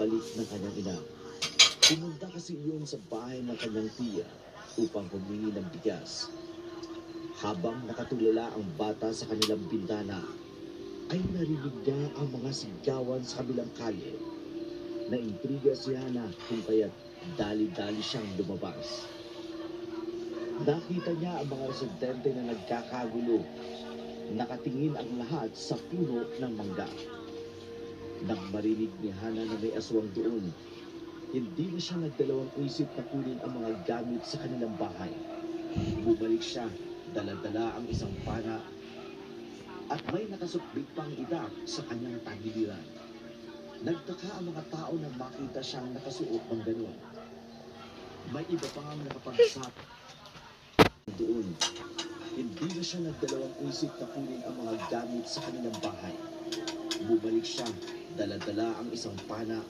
pagbalik ng kanyang ina. Pumunta kasi iyon sa bahay ng kanyang tiya upang humingi ng bigas. Habang nakatulala ang bata sa kanilang bintana, ay narinig niya ang mga sigawan sa kabilang kalye. Naintriga si Hana kung kaya't dali-dali siyang lumabas. Nakita niya ang mga residente na nagkakagulo. Nakatingin ang lahat sa puno ng mangga. Nang marinig ni Hana na may aswang doon, hindi na siya nagdalawang isip na kunin ang mga gamit sa kanilang bahay. Bumalik siya, dala-dala ang isang pana at may nakasukbit pang itak sa kanyang tagiliran. Nagtaka ang mga tao nang makita siyang nakasuot ng gano'n. May iba pang nakapagsak doon. Hindi na siya nagdalawang isip na kunin ang mga gamit sa kanilang bahay. Bumalik siya, dala-dala ang isang pana